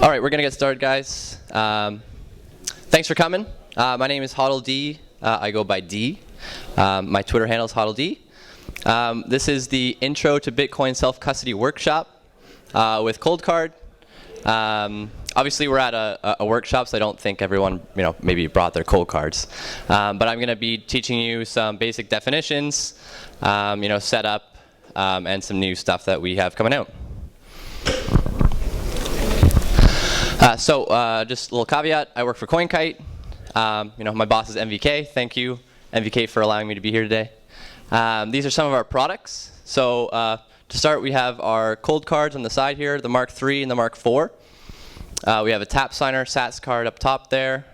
All right, we're going to get started, guys. Thanks for coming. My name is HodlDee. I go by D. My Twitter handle is HodlDee. This is the Intro to Bitcoin Self-Custody Workshop with COLDCARD. Obviously, we're at a workshop, so I don't think everyone, maybe brought their cold cards. But I'm going to be teaching you some basic definitions, setup, and some new stuff that we have coming out. Just a little caveat, I work for CoinKite. My boss is MVK. Thank you, MVK, for allowing me to be here today. These are some of our products. So to start, we have our cold cards on the side here, the Mark III and the Mark IV. We have a tap signer, SATS card up top there,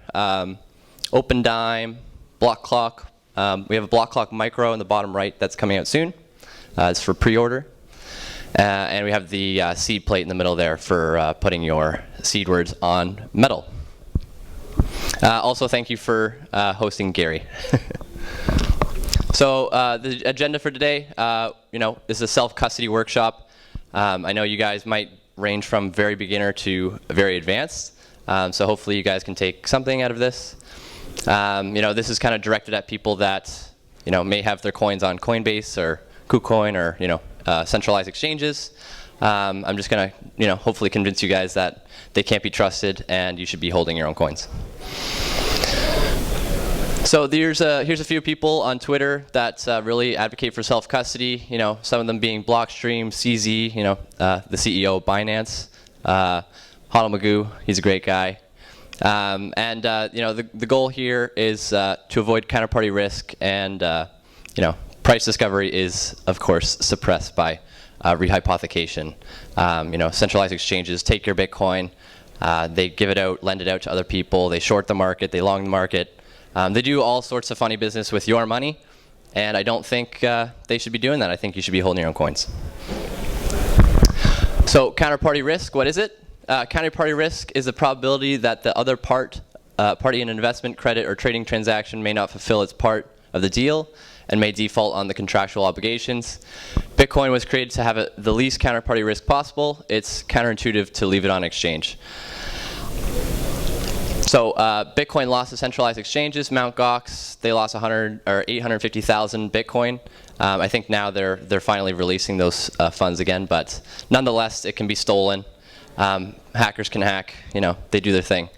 open dime, block clock. We have a block clock micro in the bottom right that's coming out soon. It's for pre-order. And we have the seed plate in the middle there for putting your seed words on metal. Also, thank you for hosting Gary. So the agenda for today, this is a self-custody workshop. I know you guys might range from very beginner to very advanced. So hopefully you guys can take something out of this. This is kind of directed at people that may have their coins on Coinbase or KuCoin or centralized exchanges. I'm just going to hopefully convince you guys that they can't be trusted and you should be holding your own coins. So here's a few people on Twitter that really advocate for self-custody. Some of them being Blockstream, CZ, the CEO of Binance, Magoo, he's a great guy. The goal here is to avoid counterparty risk, and price discovery is, of course, suppressed by rehypothecation. Centralized exchanges take your Bitcoin, they give it out, lend it out to other people, they short the market, they long the market. They do all sorts of funny business with your money, and I don't think they should be doing that. I think you should be holding your own coins. So counterparty risk, what is it? Counterparty risk is the probability that the other party in an investment, credit, or trading transaction may not fulfill its part of the deal and may default on the contractual obligations. Bitcoin was created to have the least counterparty risk possible. It's counterintuitive to leave it on exchange. So Bitcoin lost to centralized exchanges. Mt. Gox, they lost 850,000 Bitcoin. I think now they're finally releasing those funds again, but nonetheless, it can be stolen. Hackers can hack. They do their thing.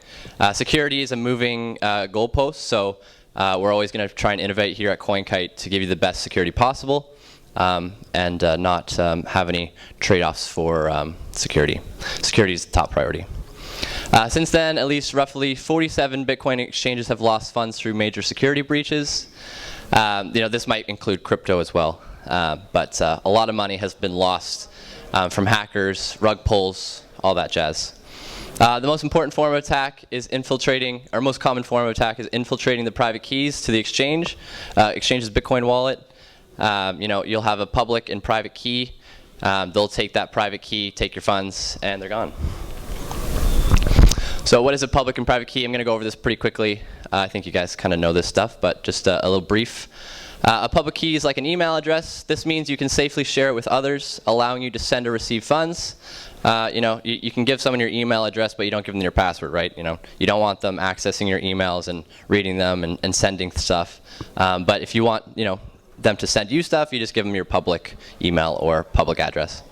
Security is a moving goalpost, so we're always going to try and innovate here at CoinKite to give you the best security possible, and not have any trade-offs for security. Security is the top priority. Since then, at least roughly 47 Bitcoin exchanges have lost funds through major security breaches. This might include crypto as well, but a lot of money has been lost from hackers, rug pulls, all that jazz. The most important form of attack is infiltrating, or most common form of attack is infiltrating the private keys to the exchange. Exchange's Bitcoin wallet. You'll have a public and private key. They'll take that private key, take your funds, and they're gone. So what is a public and private key? I'm going to go over this pretty quickly. I think you guys kind of know this stuff, but just a little brief. A public key is like an email address. This means you can safely share it with others, allowing you to send or receive funds. You can give someone your email address, but you don't give them your password, right? You don't want them accessing your emails and reading them and sending stuff. But if you want, them to send you stuff, you just give them your public email or public address.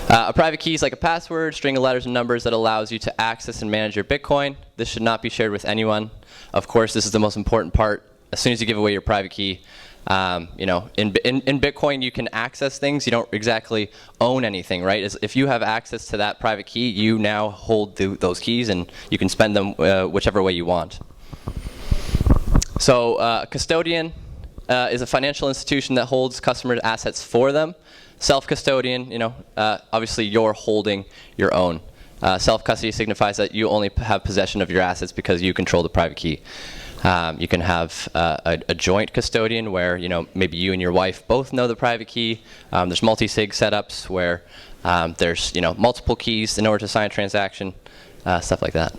A private key is like a password, string of letters and numbers that allows you to access and manage your Bitcoin. This should not be shared with anyone. Of course, this is the most important part. As soon as you give away your private key, in Bitcoin you can access things. You don't exactly own anything, right? If you have access to that private key, you now hold those keys and you can spend them whichever way you want. So a custodian is a financial institution that holds customers' assets for them. Self-custodian, obviously you're holding your own. Self-custody signifies that you only have possession of your assets because you control the private key. You can have a joint custodian where maybe you and your wife both know the private key. There's multi-sig setups where there's multiple keys in order to sign a transaction, stuff like that.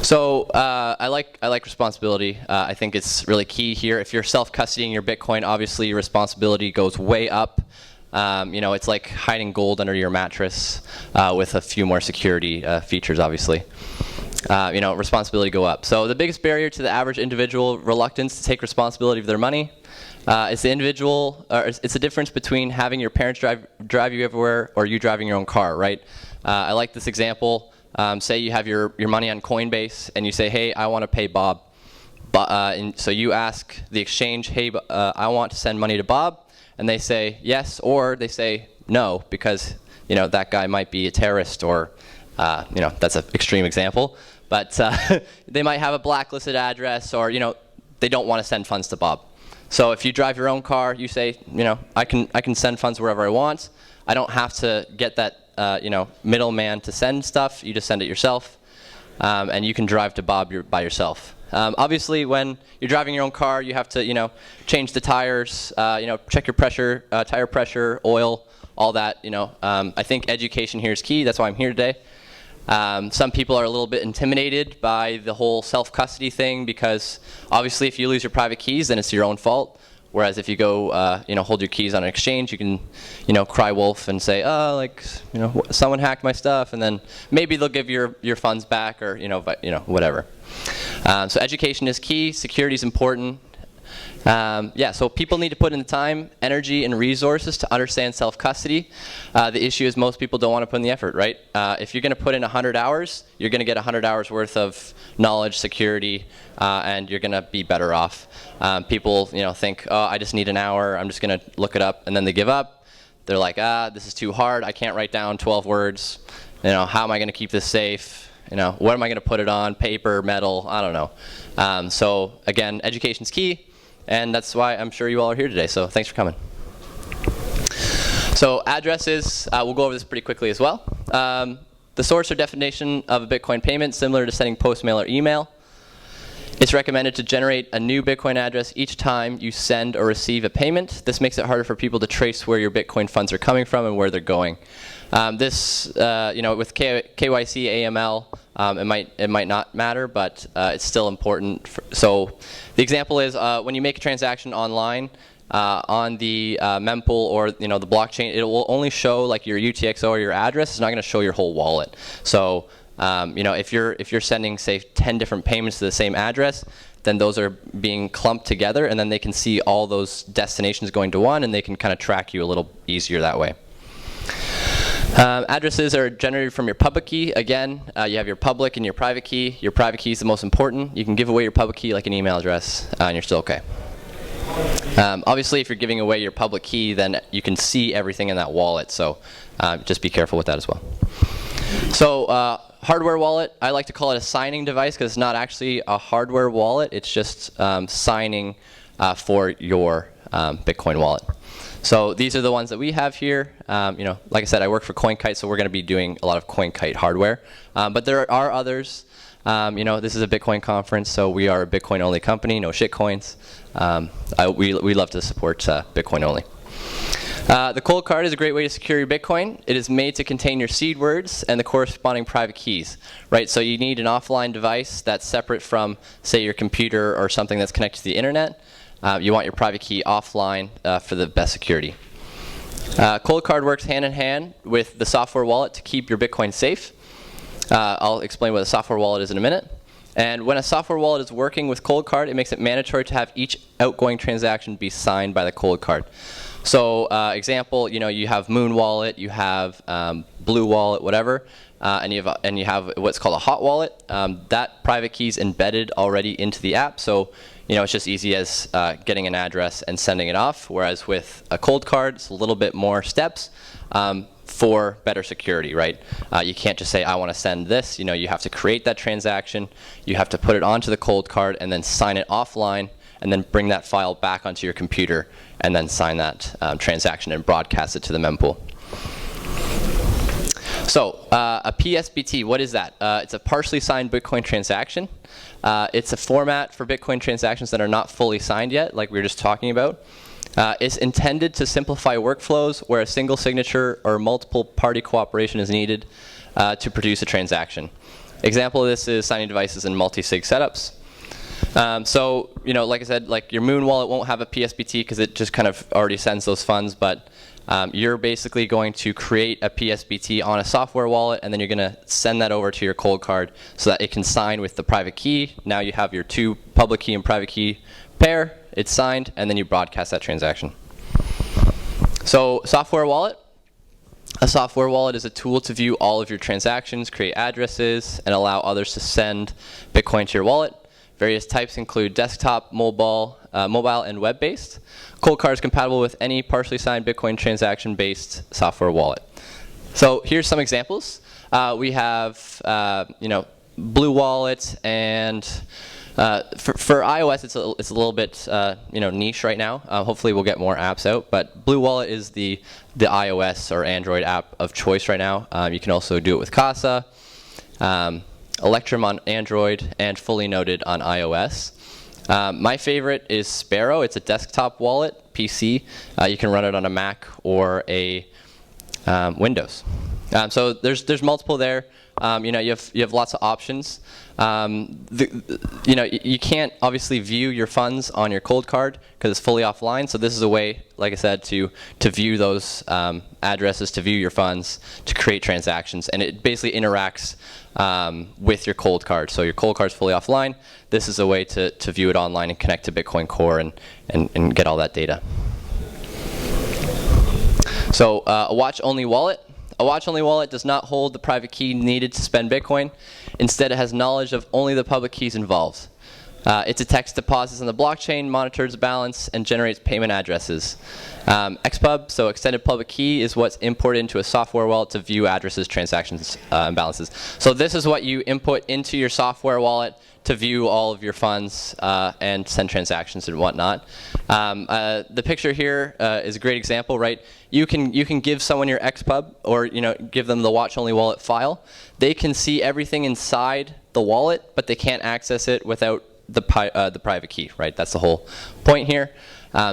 So I like responsibility. I think it's really key here. If you're self-custodying your Bitcoin, obviously your responsibility goes way up. It's like hiding gold under your mattress with a few more security features, obviously. Responsibility go up. So the biggest barrier to the average individual reluctance to take responsibility of their money is it's the difference between having your parents drive you everywhere or you driving your own car, right? I like this example. Say you have your money on Coinbase and you say, hey, I want to pay Bob. So you ask the exchange, hey, I want to send money to Bob, and they say yes, or they say no, because that guy might be a terrorist, or that's an extreme example, but they might have a blacklisted address, or they don't want to send funds to Bob. So if you drive your own car, you say, I can send funds wherever I want. I don't have to get that middleman to send stuff. You just send it yourself, and you can drive to Bob by yourself. Obviously, when you're driving your own car, you have to, change the tires, check your pressure, tire pressure, oil, all that. I think education here is key. That's why I'm here today. Some people are a little bit intimidated by the whole self-custody thing, because obviously, if you lose your private keys, then it's your own fault. Whereas if you go, hold your keys on an exchange, you can, cry wolf and say, oh, someone hacked my stuff, and then maybe they'll give your funds back, or whatever. So education is key. Security is important. So people need to put in the time, energy, and resources to understand self-custody. The issue is most people don't want to put in the effort, right? If you're going to put in 100 hours, you're going to get 100 hours worth of knowledge, security, and you're going to be better off. People, think, oh, I just need an hour. I'm just going to look it up, and then they give up. They're like, this is too hard. I can't write down 12 words. How am I going to keep this safe? What am I going to put it on? Paper, metal? I don't know. So again, education's key. And that's why I'm sure you all are here today, so thanks for coming. So addresses, we'll go over this pretty quickly as well. The source or definition of a Bitcoin payment, similar to sending postmail or email. It's recommended to generate a new Bitcoin address each time you send or receive a payment. This makes it harder for people to trace where your Bitcoin funds are coming from and where they're going. With KYC, AML, it might not matter, but it's still important. So the example is when you make a transaction online on the mempool or the blockchain, it will only show like your UTXO or your address. It's not going to show your whole wallet. So if you're sending, say, 10 different payments to the same address, then those are being clumped together, and then they can see all those destinations going to one, and they can kind of track you a little easier that way. Addresses are generated from your public key. Again, you have your public and your private key. Your private key is the most important. You can give away your public key like an email address, and you're still okay. Obviously, if you're giving away your public key, then you can see everything in that wallet. So just be careful with that as well. So hardware wallet, I like to call it a signing device because it's not actually a hardware wallet. It's just signing for your Bitcoin wallet. So these are the ones that we have here. Like I said, I work for CoinKite, so we're going to be doing a lot of CoinKite hardware. But there are others. This is a Bitcoin conference, so we are a Bitcoin-only company, no shitcoins. We love to support Bitcoin only. The COLDCARD is a great way to secure your Bitcoin. It is made to contain your seed words and the corresponding private keys, right? So you need an offline device that's separate from, say, your computer or something that's connected to the internet. You want your private key offline for the best security. COLDCARD works hand in hand with the software wallet to keep your Bitcoin safe. I'll explain what a software wallet is in a minute. And when a software wallet is working with COLDCARD, it makes it mandatory to have each outgoing transaction be signed by the COLDCARD. So example, you have Moon Wallet, you have Blue Wallet, whatever, and you have what's called a hot wallet. That private key is embedded already into the app, so it's just easy as getting an address and sending it off. Whereas with a COLDCARD, it's a little bit more steps for better security, right? You can't just say I want to send this. You have to create that transaction, you have to put it onto the COLDCARD, and then sign it offline, and then bring that file back onto your computer, and then sign that transaction and broadcast it to the mempool. So a PSBT, what is that? It's a partially signed Bitcoin transaction. It's a format for Bitcoin transactions that are not fully signed yet, like we were just talking about. It's intended to simplify workflows where a single signature or multiple party cooperation is needed to produce a transaction. Example of this is signing devices and multi-sig setups. Like I said, like your Moon wallet won't have a PSBT because it just kind of already sends those funds, but You're basically going to create a PSBT on a software wallet, and then you're going to send that over to your COLDCARD so that it can sign with the private key. Now you have your two public key and private key pair. It's signed, and then you broadcast that transaction. So software wallet. A software wallet is a tool to view all of your transactions, create addresses, and allow others to send Bitcoin to your wallet. Various types include desktop, mobile, and web-based. COLDCARD is compatible with any partially signed Bitcoin transaction-based software wallet. So here's some examples. We have, Blue Wallet, and for iOS, it's a little bit niche right now. Hopefully, we'll get more apps out. But Blue Wallet is the iOS or Android app of choice right now. You can also do it with Casa, Electrum on Android, and Fully Noted on iOS. My favorite is Sparrow. It's a desktop wallet, PC. You can run it on a Mac or a Windows. So there's multiple there. You have lots of options. You can't obviously view your funds on your COLDCARD because it's fully offline. So this is a way, like I said, to view those addresses, to view your funds, to create transactions, and it basically interacts with your COLDCARD. So your COLDCARD is fully offline. This is a way to view it online and connect to Bitcoin Core and get all that data. So a watch-only wallet. A watch-only wallet does not hold the private key needed to spend Bitcoin. Instead, it has knowledge of only the public keys involved. It detects deposits on the blockchain, monitors balance, and generates payment addresses. XPub, so extended public key, is what's imported into a software wallet to view addresses, transactions, and balances. So this is what you input into your software wallet to view all of your funds and send transactions and whatnot. The picture here is a great example, right? You can give someone your xpub or give them the watch-only wallet file. They can see everything inside the wallet, but they can't access it without the private key, right? That's the whole point here.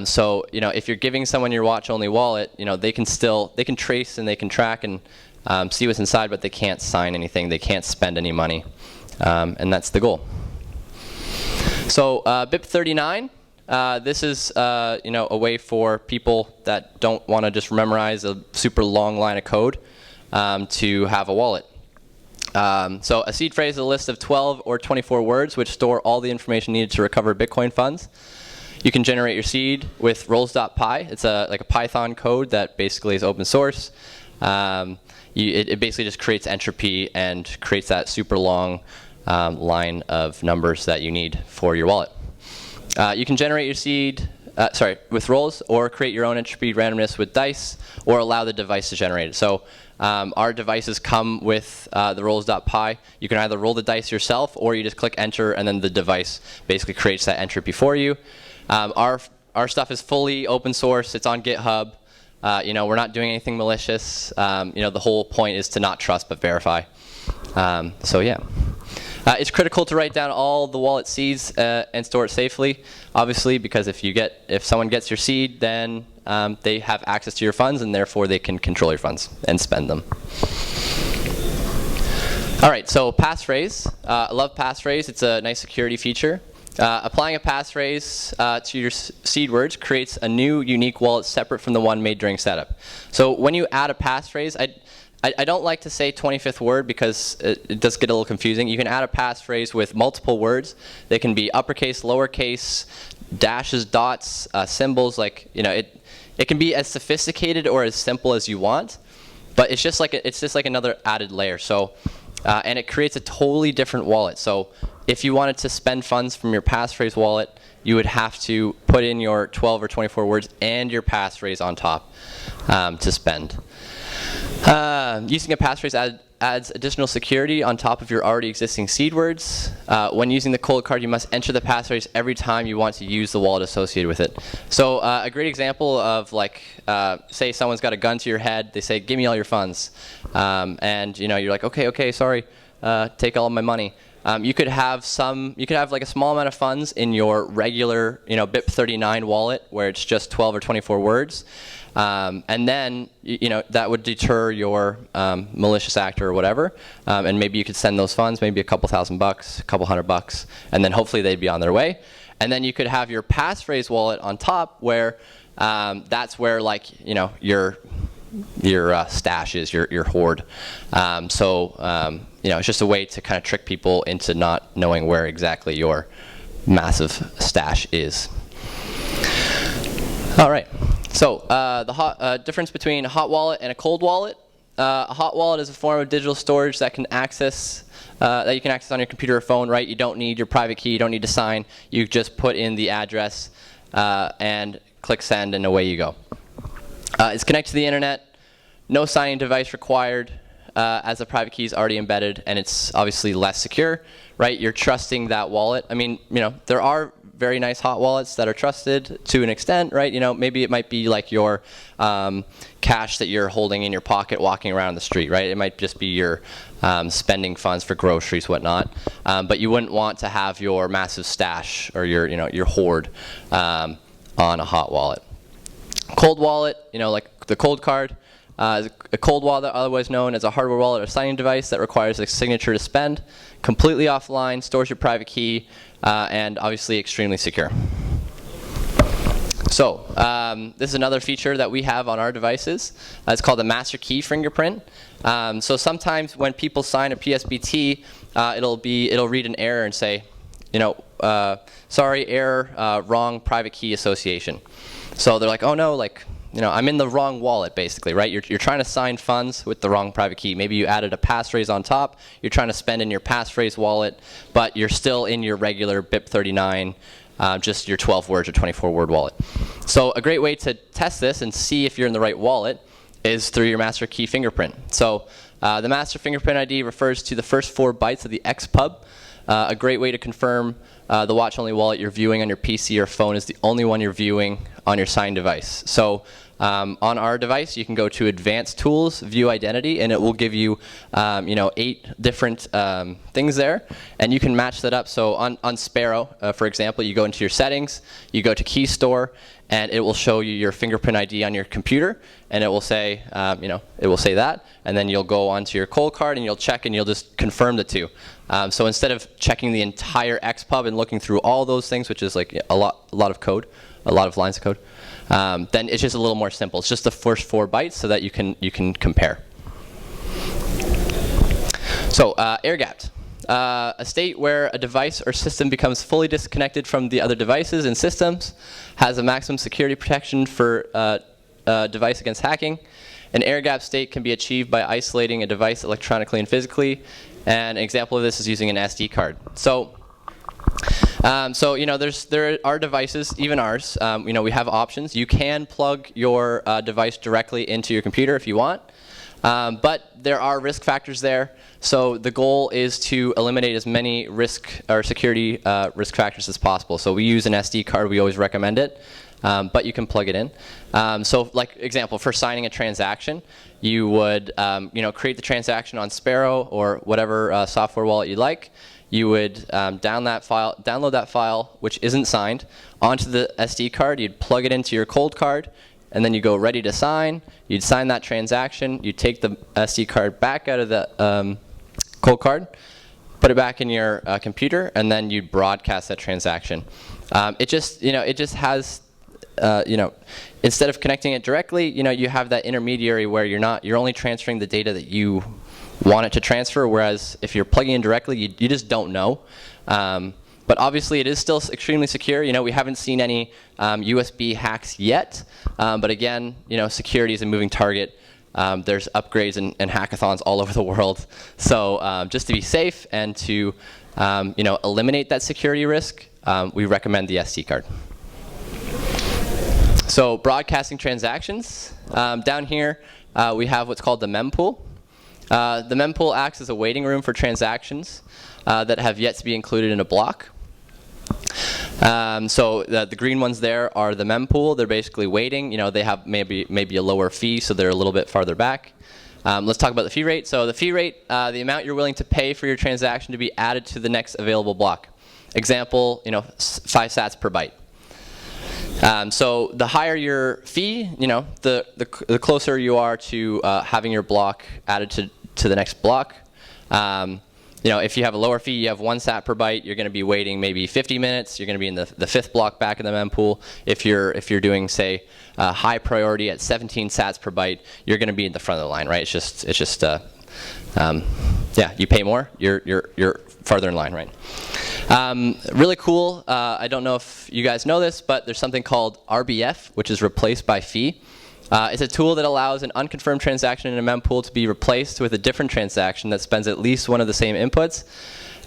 So if you're giving someone your watch-only wallet, they can trace and they can track and see what's inside, but they can't sign anything. They can't spend any money, and that's the goal. So BIP39. This is a way for people that don't want to just memorize a super long line of code to have a wallet. So a seed phrase is a list of 12 or 24 words which store all the information needed to recover Bitcoin funds. You can generate your seed with rolls.py. It's like a Python code that basically is open source. It basically just creates entropy and creates that super long line of numbers that you need for your wallet. You can generate your seed with rolls, or create your own entropy randomness with dice, or allow the device to generate it. So our devices come with the rolls.py. You can either roll the dice yourself, or you just click enter, and then the device basically creates that entropy for you. Our stuff is fully open source. It's on GitHub. We're not doing anything malicious. The whole point is to not trust but verify. So yeah. It's critical to write down all the wallet seeds and store it safely, obviously, because if someone gets your seed, then they have access to your funds, and therefore they can control your funds and spend them. All right, so passphrase. I love passphrase. It's a nice security feature. Applying a passphrase to your seed words creates a new unique wallet separate from the one made during setup. So when you add a passphrase, I don't like to say 25th word because it does get a little confusing. You can add a passphrase with multiple words. They can be uppercase, lowercase, dashes, dots, symbols. It can be as sophisticated or as simple as you want, but it's just like another added layer. So, and it creates a totally different wallet. So if you wanted to spend funds from your passphrase wallet, you would have to put in your 12 or 24 words and your passphrase on top to spend. Using a passphrase adds additional security on top of your already existing seed words. When using the COLDCARD, you must enter the passphrase every time you want to use the wallet associated with it. So a great example of say someone's got a gun to your head, they say, "Give me all your funds," and you're like, "Okay, sorry, take all of my money." You could have like a small amount of funds in your regular BIP39 wallet where it's just 12 or 24 words. And then that would deter your malicious actor or whatever, and maybe you could send those funds, maybe a couple $1,000, a couple $100, and then hopefully they'd be on their way. And then you could have your passphrase wallet on top where that's where your stash is, your hoard. It's just a way to kind of trick people into not knowing where exactly your massive stash is. All right. So the difference between a hot wallet and a cold wallet. A hot wallet is a form of digital storage that you can access on your computer or phone. Right? You don't need your private key. You don't need to sign. You just put in the address and click send, and away you go. It's connected to the internet. No signing device required, as the private key is already embedded, and it's obviously less secure. Right? You're trusting that wallet. I mean, there are very nice hot wallets that are trusted to an extent, right? Maybe it might be like your cash that you're holding in your pocket walking around the street, right? It might just be your spending funds for groceries, whatnot. But you wouldn't want to have your massive stash or your hoard on a hot wallet. Cold wallet, like the COLDCARD, is a cold wallet, otherwise known as a hardware wallet or signing device that requires a signature to spend, completely offline, stores your private key, and obviously extremely secure. So this is another feature that we have on our devices. It's called the master key fingerprint. So sometimes when people sign a PSBT, it'll read an error and say, sorry, error, wrong private key association. So they're like, oh no, I'm in the wrong wallet, basically, right? You're trying to sign funds with the wrong private key. Maybe you added a passphrase on top. You're trying to spend in your passphrase wallet, but you're still in your regular BIP39, just your 12 words or 24-word wallet. So a great way to test this and see if you're in the right wallet is through your master key fingerprint. So the master fingerprint ID refers to the first 4 bytes of the xpub. A great way to confirm the watch-only wallet you're viewing on your PC or phone is the only one you're viewing on your signed device. So on our device, you can go to Advanced Tools, View Identity, and it will give you 8 different things there, and you can match that up. So on Sparrow, for example, you go into your settings, you go to Key Store, and it will show you your fingerprint ID on your computer, and it will say, that, and then you'll go onto your COLDCARD and you'll check and you'll just confirm the two. So instead of checking the entire xpub and looking through all those things, which is like a lot of code, a lot of lines of code, then it's just a little more simple. It's just the first 4 bytes so that you can compare. So air-gapped. A state where a device or system becomes fully disconnected from the other devices and systems, has a maximum security protection for a device against hacking. An air-gapped state can be achieved by isolating a device electronically and physically. And an example of this is using an SD card. So there are devices, even ours. We have options. You can plug your device directly into your computer if you want. But there are risk factors there. So the goal is to eliminate as many risk or security risk factors as possible. So we use an SD card. We always recommend it. But you can plug it in. So like example, for signing a transaction, you would create the transaction on Sparrow or whatever software wallet you like. You would download that file, which isn't signed, onto the SD card. You'd plug it into your COLDCARD, and then you go ready to sign. You'd sign that transaction. You'd take the SD card back out of the COLDCARD, put it back in your computer, and then you'd broadcast that transaction. It just has instead of connecting it directly, you have that intermediary where you're only transferring the data that you want it to transfer, whereas if you're plugging in directly, you just don't know. But obviously, it is still extremely secure. We haven't seen any USB hacks yet. But again, security is a moving target. There's upgrades and hackathons all over the world. So just to be safe and to eliminate that security risk, we recommend the SD card. So broadcasting transactions. Down here, we have what's called the mempool. The mempool acts as a waiting room for transactions that have yet to be included in a block. So the green ones there are the mempool. They're basically waiting. They have maybe a lower fee, so they're a little bit farther back. Let's talk about the fee rate. So the fee rate, the amount you're willing to pay for your transaction to be added to the next available block. Example, 5 sats per byte. So the higher your fee, the closer you are to having your block added to the next block. if you have a lower fee, you have 1 sat per byte, you're going to be waiting maybe 50 minutes. You're going to be in the 5th block back in the mempool. If you're doing, say, high priority at 17 sats per byte, you're going to be in the front of the line, right? It's just yeah, you pay more, you're farther in line, right? Really cool. I don't know if you guys know this, but there's something called RBF, which is replaced by fee. It's a tool that allows an unconfirmed transaction in a mempool to be replaced with a different transaction that spends at least one of the same inputs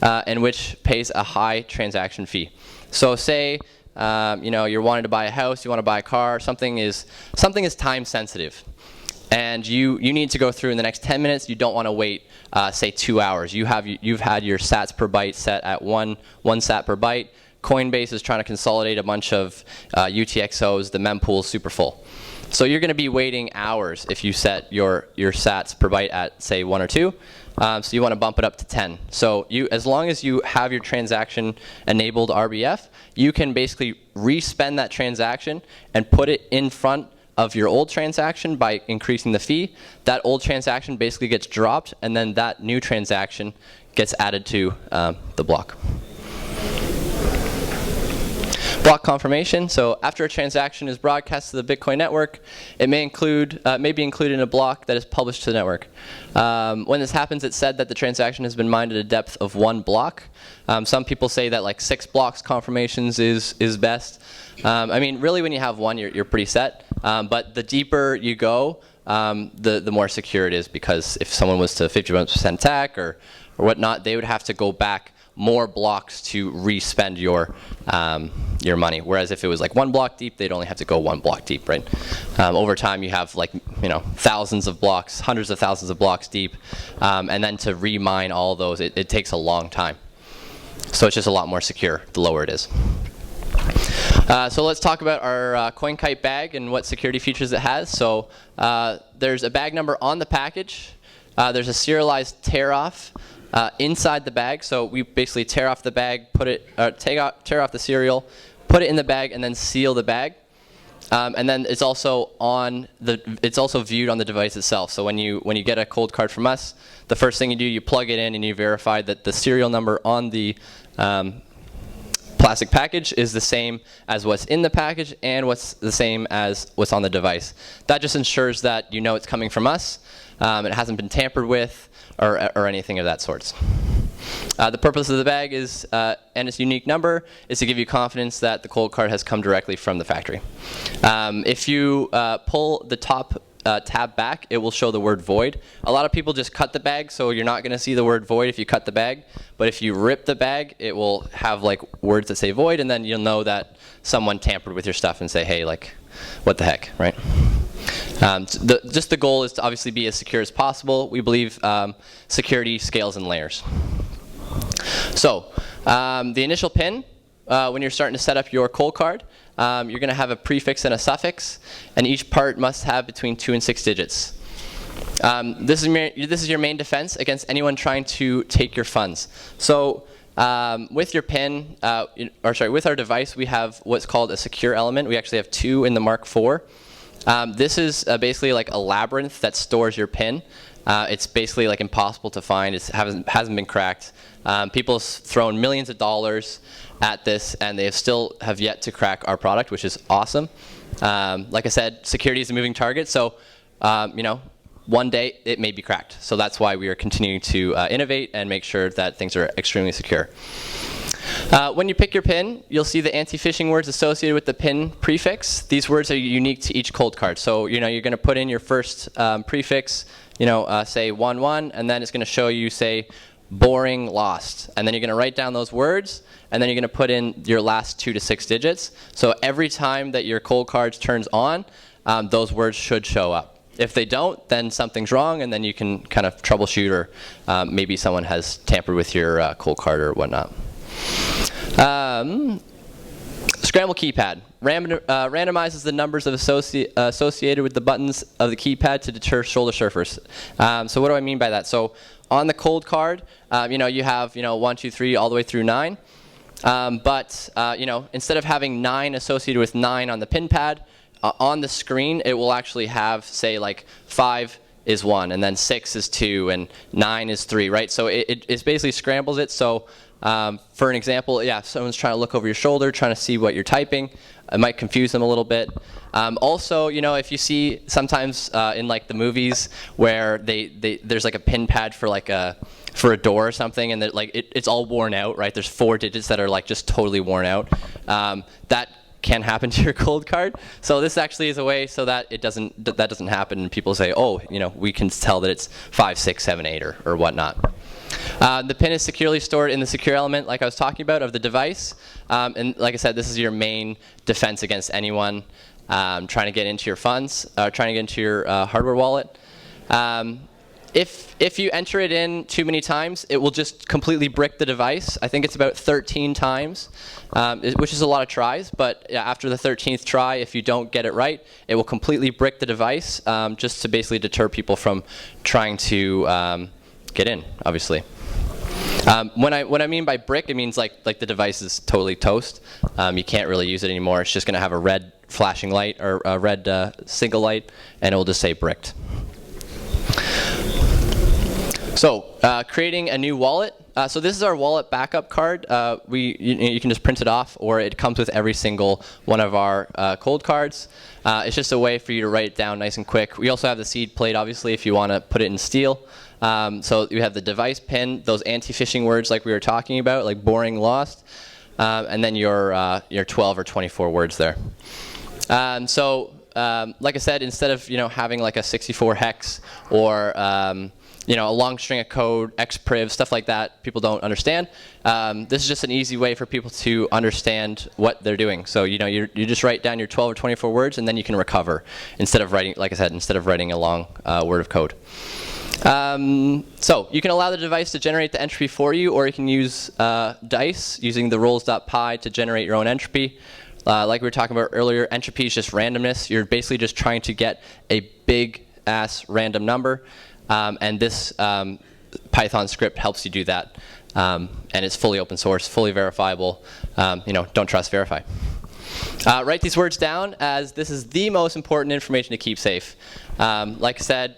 and which pays a high transaction fee. So say you're wanting to buy a house, you want to buy a car, something is time sensitive. And you need to go through in the next 10 minutes. You don't want to wait, say, 2 hours. You've had your sats per byte set at one sat per byte. Coinbase is trying to consolidate a bunch of UTXOs. The mempool is super full. So you're going to be waiting hours if you set your sats per byte at, say, 1 or 2. So you want to bump it up to 10. So as long as you have your transaction enabled RBF, you can basically respend that transaction and put it in front of your old transaction by increasing the fee. That old transaction basically gets dropped, and then that new transaction gets added to the block. Block confirmation. So after a transaction is broadcast to the Bitcoin network, it may be included in a block that is published to the network. When this happens, it's said that the transaction has been mined at a depth of 1 block. Some people say that like 6 blocks confirmations is best. I mean, really, when you have 1, you're pretty set. But the deeper you go, the more secure it is, because if someone was to 51% attack or whatnot, they would have to go back more blocks to respend your money. Whereas if it was like 1 block deep, they'd only have to go 1 block deep, right? Over time, you have like thousands of blocks, hundreds of thousands of blocks deep, and then to remine all those, it takes a long time. So it's just a lot more secure the lower it is. So let's talk about our CoinKite bag and what security features it has. So there's a bag number on the package. There's a serialized tear off inside the bag. So we basically tear off the bag, tear off the serial, put it in the bag, and then seal the bag. And then it's also viewed on the device itself. So when you get a cold card from us, the first thing you do, you plug it in and you verify that the serial number on the plastic package is the same as what's in the package and what's the same as what's on the device. That just ensures that it's coming from us, it hasn't been tampered with, or anything of that sort. The purpose of the bag is, and its unique number, is to give you confidence that the cold card has come directly from the factory. If you pull the top tab back, it will show the word void. A lot of people just cut the bag, so you're not going to see the word void if you cut the bag. But if you rip the bag, it will have like words that say void, and then you'll know that someone tampered with your stuff and say, hey, like, what the heck, right? Just the goal is to obviously be as secure as possible. We believe security scales in layers. So the initial PIN, when you're starting to set up your cold card, you're going to have a prefix and a suffix, and each part must have between 2 and 6 digits. This is your main defense against anyone trying to take your funds. So with your PIN, with our device, we have what's called a secure element. We actually have 2 in the Mark IV. This is basically like a labyrinth that stores your PIN. It's basically like impossible to find. It hasn't been cracked. People have thrown millions of dollars at this, and they still have yet to crack our product, which is awesome. Like I said, security is a moving target, so one day it may be cracked. So that's why we are continuing to innovate and make sure that things are extremely secure. When you pick your PIN, you'll see the anti-phishing words associated with the PIN prefix. These words are unique to each cold card. So you're going to put in your first prefix, say 11, and then it's going to show you, say, boring, lost. And then you're going to write down those words, and then you're going to put in your last 2 to 6 digits. So every time that your cold card turns on, those words should show up. If they don't, then something's wrong, and then you can kind of troubleshoot, or maybe someone has tampered with your cold card or whatnot. Scramble keypad. Randomizes the numbers associated with the buttons of the keypad to deter shoulder surfers. So what do I mean by that? So on the cold card, you have 1, 2, 3 all the way through 9. But instead of having 9 associated with 9 on the pin pad, on the screen it will actually have, say, like 5 is 1, and then 6 is 2, and 9 is 3, right? So it basically scrambles it. So for an example, yeah, if someone's trying to look over your shoulder, trying to see what you're typing, it might confuse them a little bit. Also, you know, if you see sometimes in like the movies where there's like a pin pad for like a door or something, and that like it's all worn out, right? There's 4 digits that are like just totally worn out. That can happen to your cold card. So this actually is a way so that that doesn't happen, and people say, oh, you know, we can tell that it's 5, 6, 7, 8 or whatnot. The PIN is securely stored in the secure element, like I was talking about, of the device. And like I said, this is your main defense against anyone trying to get into your funds, trying to get into your hardware wallet. If you enter it in too many times, it will just completely brick the device. I think it's about 13 times, which is a lot of tries. But yeah, after the 13th try, if you don't get it right, it will completely brick the device, just to basically deter people from trying to get in, obviously. What I mean by brick, it means like the device is totally toast. You can't really use it anymore. It's just going to have a red flashing light or a red single light, and it will just say bricked. So creating a new wallet. So this is our wallet backup card. You can just print it off, or it comes with every single one of our cold cards. It's just a way for you to write it down nice and quick. We also have the seed plate, obviously, if you want to put it in steel. So you have the device pin, those anti-phishing words like we were talking about, like boring, lost, and then your 12 or 24 words there. Like I said, instead of having like a 64 hex or a long string of code, xpub, stuff like that, people don't understand. This is just an easy way for people to understand what they're doing. So you just write down your 12 or 24 words, and then you can recover instead of writing, like I said, instead of writing a long word of code. So you can allow the device to generate the entropy for you, or you can use dice using the roles.py to generate your own entropy. Like we were talking about earlier, entropy is just randomness. You're basically just trying to get a big ass random number. And this Python script helps you do that. And it's fully open source, fully verifiable. Don't trust, verify. Write these words down, as this is the most important information to keep safe. Like I said,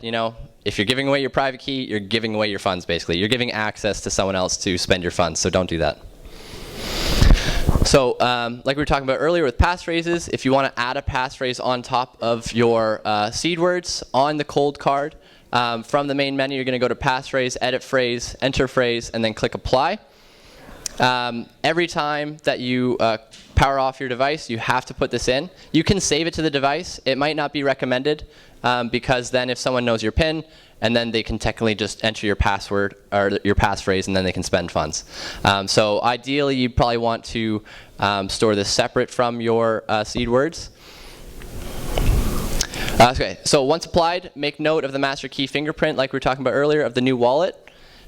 if you're giving away your private key, you're giving away your funds, basically. You're giving access to someone else to spend your funds, so don't do that. So like we were talking about earlier with passphrases, if you want to add a passphrase on top of your seed words on the cold card, from the main menu, you're going to go to passphrase, edit phrase, enter phrase, and then click apply. Every time that you power off your device, you have to put this in. You can save it to the device. It might not be recommended, because then if someone knows your PIN, and then they can technically just enter your password or your passphrase, and then they can spend funds. So ideally, you probably want to store this separate from your seed words. Okay, so once applied, make note of the master key fingerprint, like we were talking about earlier, of the new wallet.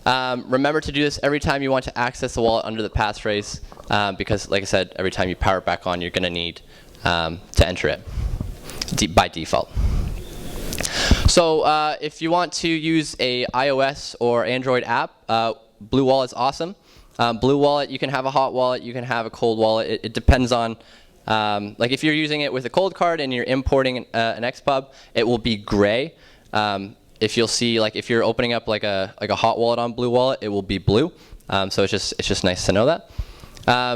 Remember to do this every time you want to access the wallet under the passphrase, because, like I said, every time you power it back on, you're going to need to enter it by default. So if you want to use a iOS or Android app, Blue Wallet's awesome. Blue Wallet, you can have a hot wallet, you can have a cold wallet. It depends on, like if you're using it with a cold card and you're importing an xpub, it will be gray. If you'll see, like if you're opening up like a hot wallet on Blue Wallet, it will be blue. So it's just nice to know that.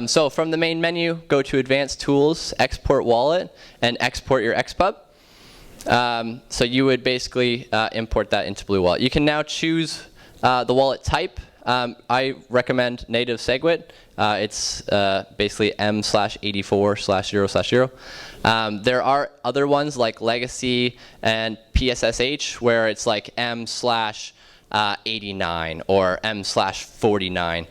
So from the main menu, go to Advanced Tools, Export Wallet, and export your xpub. So you would basically import that into Blue Wallet. You can now choose the wallet type. I recommend native SegWit. It's basically M/84/0/0. There are other ones like Legacy and PSSH where it's like M/89 or M/49.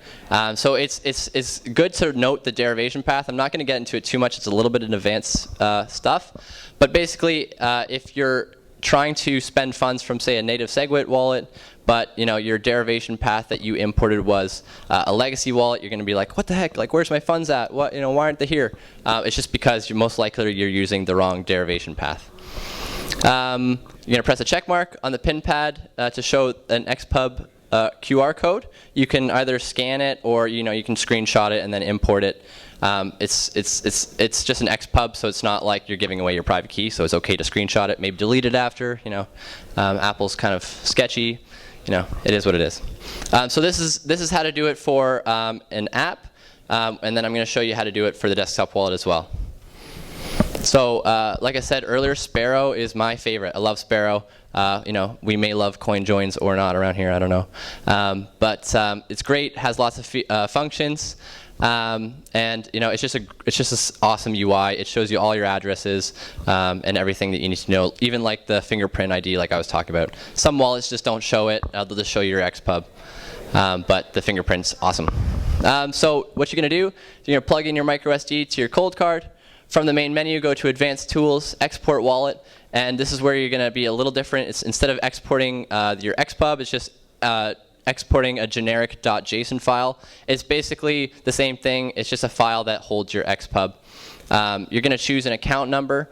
So it's good to note the derivation path. I'm not going to get into it too much. It's a little bit in advanced stuff. But basically, if you're trying to spend funds from, say, a native SegWit wallet, but your derivation path that you imported was a legacy wallet, you're going to be like, what the heck? Like, where's my funds at? What? Why aren't they here? It's just because you're most likely you're using the wrong derivation path. You're going to press a check mark on the pin pad to show an xpub QR code. You can either scan it or you can screenshot it and then import it. It's just an xpub, so it's not like you're giving away your private key. So it's okay to screenshot it, maybe delete it after. Apple's kind of sketchy. It is what it is. So this is how to do it for an app, and then I'm going to show you how to do it for the desktop wallet as well. So like I said earlier, Sparrow is my favorite. I love Sparrow. We may love CoinJoins or not around here. I don't know. But it's great. Has lots of functions. And it's just this awesome UI. It shows you all your addresses and everything that you need to know, even like the fingerprint ID, like I was talking about. Some wallets just don't show it; they'll just show you your xpub. But the fingerprint's awesome. So what you're gonna do? You're gonna plug in your microSD to your COLDCARD. From the main menu, go to Advanced Tools, Export Wallet, and this is where you're gonna be a little different. It's instead of exporting your xpub, it's just exporting a generic .json file. It's basically the same thing. It's just a file that holds your xpub. You're going to choose an account number.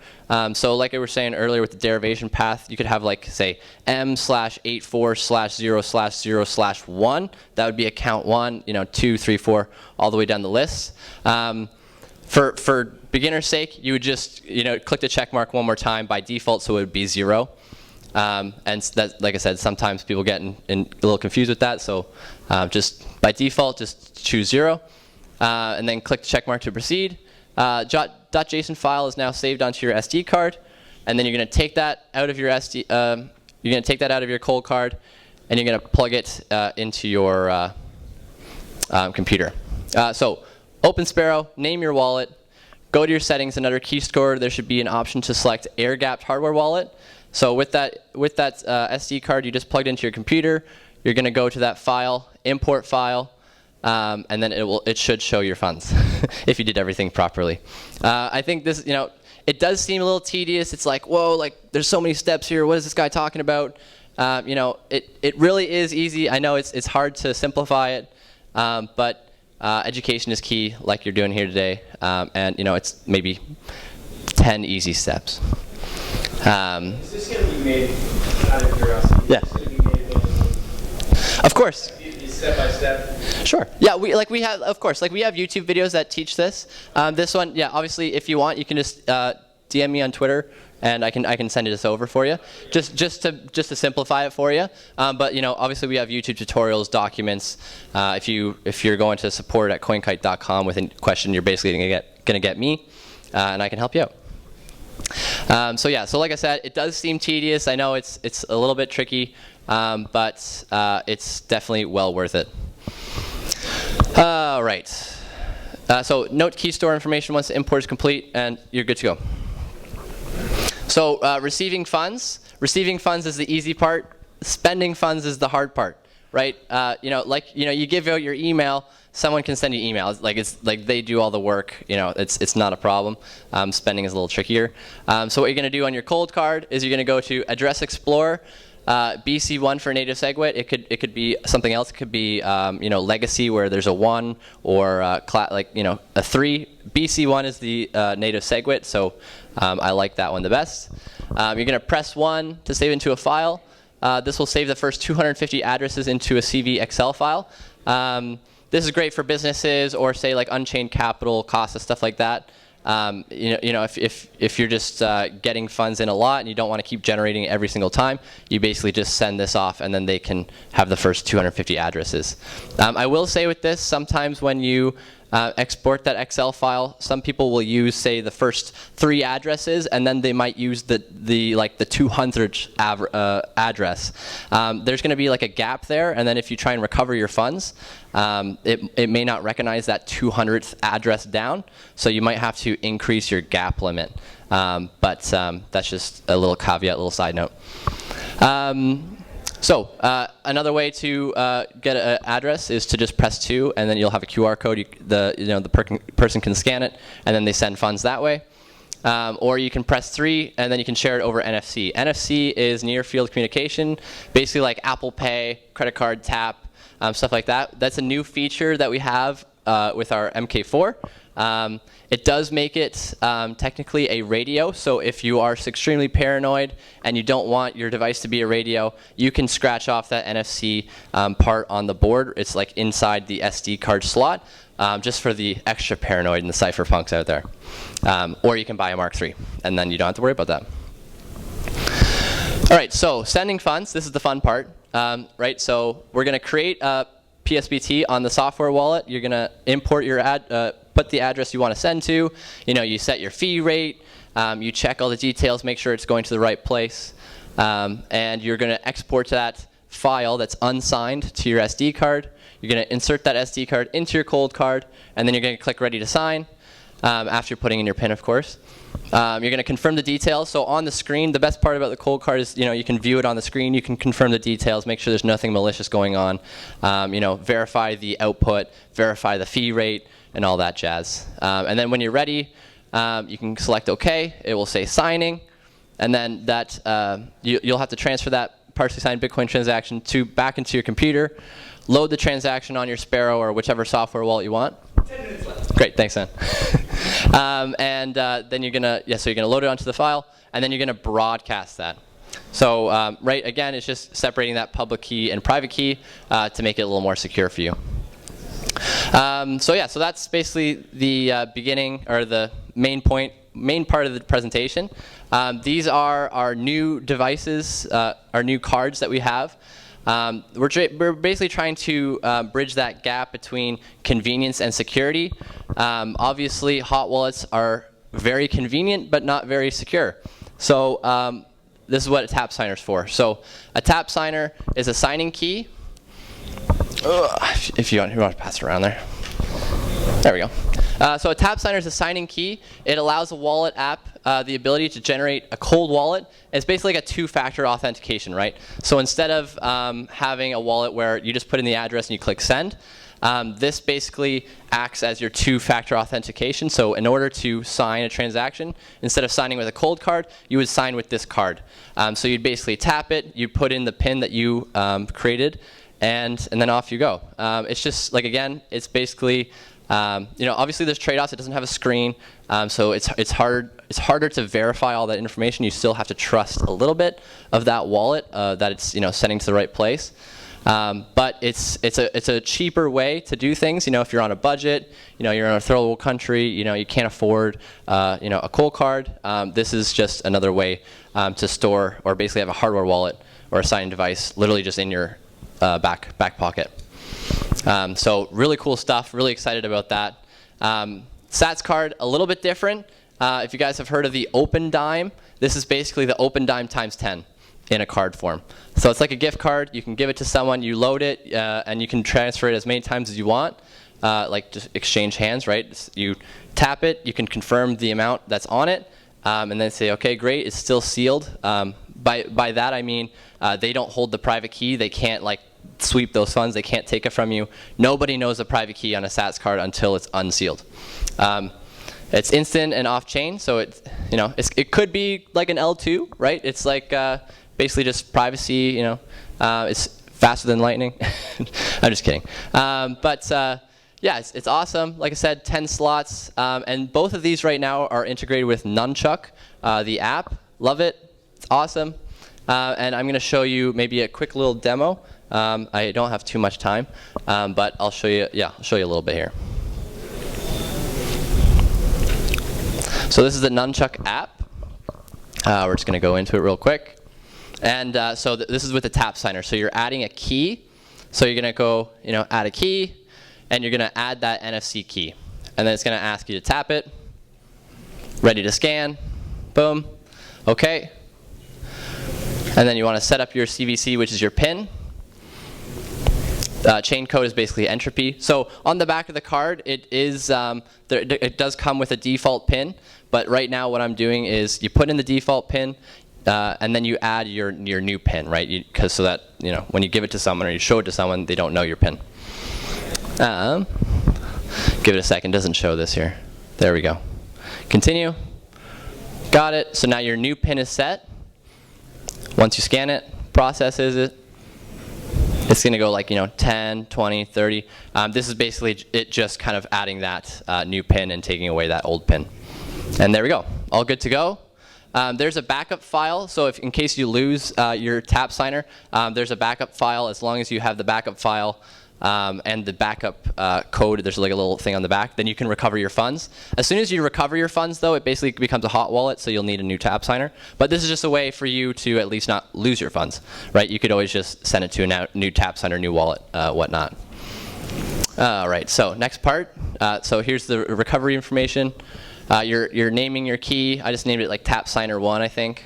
So like I was saying earlier with the derivation path, you could have like say m/84/0/0/1. That would be account 1, 2, 3, 4, all the way down the list. For beginner's sake, you would just click the check mark one more time by default, so it would be 0. And that, like I said, sometimes people get a little confused with that. So just by default, just choose 0, and then click the check mark to proceed. .json file is now saved onto your SD card, and then you're going to take that out of your SD. You're going to take that out of your COLDCARD, and you're going to plug it into your computer. So open Sparrow, name your wallet, go to your settings, and under key store, there should be an option to select air-gapped hardware wallet. So with that SD card you just plugged into your computer, you're going to go to that file, import file, and then it should show your funds if you did everything properly. I think this, it does seem a little tedious. It's like, whoa, like there's so many steps here. What is this guy talking about? It really is easy. I know it's hard to simplify it, but education is key, like you're doing here today, and it's maybe 10 easy steps. Is this going to be made out of curiosity? Yeah. Is this going to be made available? Of course. Step by step. Sure. Yeah. We have YouTube videos that teach this. This one, yeah. Obviously, if you want, you can just DM me on Twitter, and I can send this over for you, just to simplify it for you. But obviously, we have YouTube tutorials, documents. If you're going to support@coinkite.com with a question, you're basically gonna get me, and I can help you out. So like I said, it does seem tedious. I know it's a little bit tricky, but it's definitely well worth it. All right. So note key store information once the import is complete, and you're good to go. So receiving funds. Receiving funds is the easy part. Spending funds is the hard part, right? You give out your email. Someone can send you emails. It's like they do all the work. It's not a problem. Spending is a little trickier. So what you're going to do on your COLDCARD is you're going to go to Address Explorer, BC1 for native SegWit. It could be something else. It could be legacy where there's a 1 or a 3. BC1 is the native SegWit, so I like that one the best. You're going to press 1 to save into a file. This will save the first 250 addresses into a CV Excel file. This is great for businesses or say like Unchained Capital, Casa, stuff like that. If you're just getting funds in a lot and you don't want to keep generating it every single time, you basically just send this off and then they can have the first 250 addresses. I will say with this, sometimes when you export that Excel file, some people will use say the first 3 addresses and then they might use the 200th address. There's going to be like a gap there, and then if you try and recover your funds, it may not recognize that 200th address down, so you might have to increase your gap limit. But that's just a little caveat, little side note. So another way to get an address is to just press 2, and then you'll have a QR code. The person can scan it, and then they send funds that way. Or you can press 3, and then you can share it over NFC. NFC is near field communication, basically like Apple Pay, credit card tap, stuff like that. That's a new feature that we have with our MK4. It does make it technically a radio, so if you are extremely paranoid and you don't want your device to be a radio, you can scratch off that NFC part on the board. It's like inside the SD card slot, just for the extra paranoid and the cypherpunks out there. Or you can buy a Mark III, and then you don't have to worry about that. All right, so sending funds, this is the fun part. Right, so we're going to create a PSBT on the software wallet. You're going to import your put the address you want to send to. You set your fee rate. You check all the details, make sure it's going to the right place. And you're going to export that file that's unsigned to your SD card. You're going to insert that SD card into your cold card, and then you're going to click Ready to Sign after you're putting in your PIN, of course. You're going to confirm the details. So on the screen, the best part about the cold card is you can view it on the screen. You can confirm the details, make sure there's nothing malicious going on. Verify the output, verify the fee rate, and all that jazz. And then when you're ready, you can select OK. It will say signing, and then that you'll have to transfer that partially signed Bitcoin transaction back into your computer. Load the transaction on your Sparrow or whichever software wallet you want. 10 minutes left. Great, thanks, man. Then you're gonna load it onto the file, and then you're gonna broadcast that. So right, again, it's just separating that public key and private key to make it a little more secure for you. So that's basically the beginning, or the main part of the presentation. These are our new devices, our new cards that we have. We're basically trying to bridge that gap between convenience and security. Obviously, hot wallets are very convenient, but not very secure. So this is what a tap signer is for. So a tap signer is a signing key. If you want to pass it around there. There we go. So a tap signer is a signing key. It allows a wallet app the ability to generate a cold wallet. It's basically like a two-factor authentication, right? So instead of having a wallet where you just put in the address and you click send, this basically acts as your two-factor authentication. So in order to sign a transaction, instead of signing with a cold card, you would sign with this card. So you'd basically tap it, you put in the PIN that you created, and then off you go. It's just like, again, it's basically obviously there's trade-offs. It doesn't have a screen, so it's harder to verify all that information. You still have to trust a little bit of that wallet that it's sending to the right place. But it's a cheaper way to do things. If you're on a budget, you're in a third world country, you can't afford a cold card. This is just another way to store, or basically have a hardware wallet or a signing device literally just in your back pocket. So really cool stuff, really excited about that. Sats card, a little bit different. If you guys have heard of the Open Dime, this is basically the Open Dime times 10 in a card form. So it's like a gift card. You can give it to someone, you load it, and you can transfer it as many times as you want, like just exchange hands, right? You tap it, you can confirm the amount that's on it, and then say, okay, great, it's still sealed. By that I mean they don't hold the private key. They can't sweep those funds. They can't take it from you. Nobody knows the private key on a Sats card until it's unsealed. It's instant and off-chain, so it could be like an L2, right? It's like basically just privacy. It's faster than lightning. I'm just kidding. Yeah, it's awesome. Like I said, 10 slots, and both of these right now are integrated with Nunchuck, the app. Love it. It's awesome. And I'm going to show you maybe a quick little demo. I don't have too much time, but I'll show you. Yeah, I'll show you a little bit here. So this is the Nunchuck app. We're just going to go into it real quick. And so this is with the tap signer. So you're adding a key. So you're going to go, add a key, and you're going to add that NFC key. And then it's going to ask you to tap it. Ready to scan. Boom. Okay. And then you want to set up your CVC, which is your PIN. Chain code is basically entropy. So on the back of the card, it does come with a default PIN. But right now, what I'm doing is you put in the default PIN, and then you add your new PIN, right? So that when you give it to someone or you show it to someone, they don't know your PIN. Give it a second. Doesn't show this here. There we go. Continue. Got it. So now your new PIN is set. Once you scan it, processes it. It's going to go like, 10, 20, 30. This is basically it just kind of adding that new pin and taking away that old pin. And there we go. All good to go. There's a backup file, so if in case you lose your tap signer, there's a backup file. As long as you have the backup file and the backup code, there's like a little thing on the back, then you can recover your funds. As soon as you recover your funds, though, it basically becomes a hot wallet, so you'll need a new tap signer. But this is just a way for you to at least not lose your funds, right? You could always just send it to a new tap signer, new wallet, whatnot. All right, so next part. So here's the recovery information. You're naming your key. I just named it like tap signer 1, I think.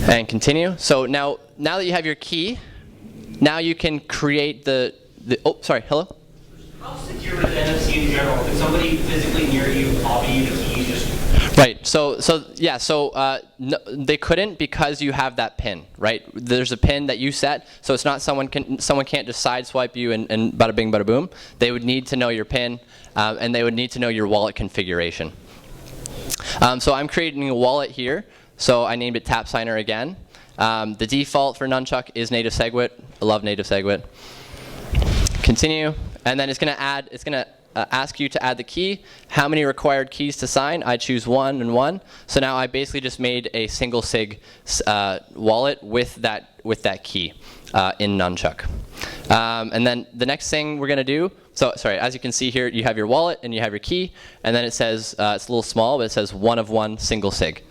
And continue. So now that you have your key, now you can create the oh, sorry, hello? How secure is NFC in general? If somebody physically near you copy you the keys, just... Right, no, they couldn't because you have that pin, right? There's a pin that you set, so it's not someone can't just sideswipe you and bada bing, bada boom. They would need to know your pin, and they would need to know your wallet configuration. So I'm creating a wallet here, so I named it Tap Signer again. The default for Nunchuck is native SegWit. I love native SegWit. Continue, and then it's going to ask you to add the key. How many required keys to sign? I choose 1 and 1. So now I basically just made a single sig wallet with that key in Nunchuck. And then the next thing we're going to do, so sorry, as you can see here, you have your wallet and you have your key, and then it says, it's a little small, but it says 1 of 1 single sig.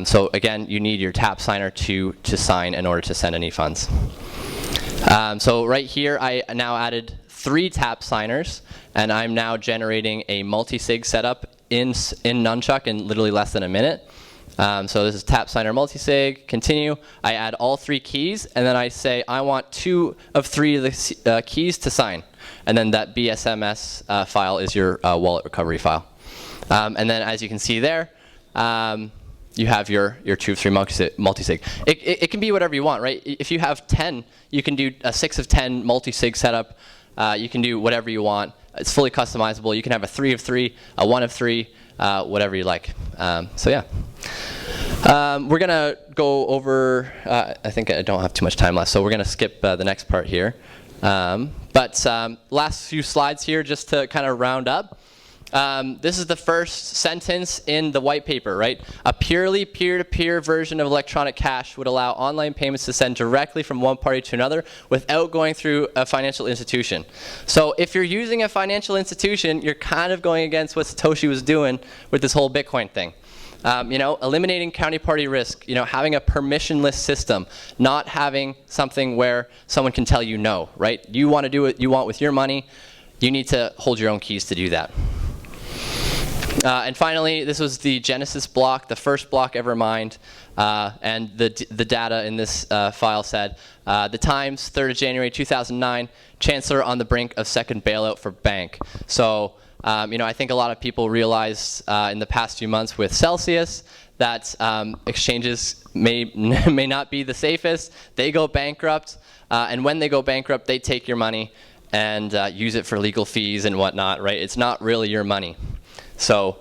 So again, you need your tap signer to sign in order to send any funds. So right here, I now added 3 tap signers, and I'm now generating a multi-sig setup in Nunchuck in literally less than a minute. So this is tap signer multi-sig. Continue. I add all 3 keys, and then I say I want 2 of 3 of the keys to sign, and then that BSMS file is your wallet recovery file. And then as you can see there, you have your 2 of 3 multi-sig. It can be whatever you want, right? If you have 10, you can do a 6 of 10 multi-sig setup. You can do whatever you want. It's fully customizable. You can have a 3 of 3, a 1 of 3, whatever you like. So yeah. We're going to go over, I think I don't have too much time left, so we're going to skip the next part here. But last few slides here just to kind of round up. This is the first sentence in the white paper, right? A purely peer-to-peer version of electronic cash would allow online payments to send directly from one party to another without going through a financial institution. So if you're using a financial institution, you're kind of going against what Satoshi was doing with this whole Bitcoin thing. Eliminating counterparty risk, having a permissionless system, not having something where someone can tell you no, right? You want to do what you want with your money, you need to hold your own keys to do that. And finally, this was the Genesis block, the first block ever mined, and the data in this file said, the Times, 3rd of January 2009, Chancellor on the brink of second bailout for bank. So, I think a lot of people realized in the past few months with Celsius that exchanges may not be the safest. They go bankrupt, and when they go bankrupt, they take your money and use it for legal fees and whatnot, right? It's not really your money. So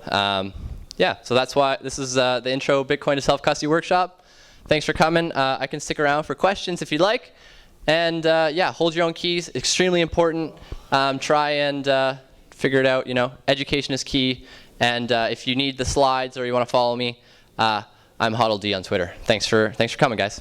yeah, so that's why this is the intro Bitcoin to self-custody workshop. Thanks for coming. I can stick around for questions if you'd like. And yeah, hold your own keys, extremely important. Try and figure it out, education is key. And if you need the slides or you want to follow me, I'm HodlDee on Twitter. Thanks for coming, guys.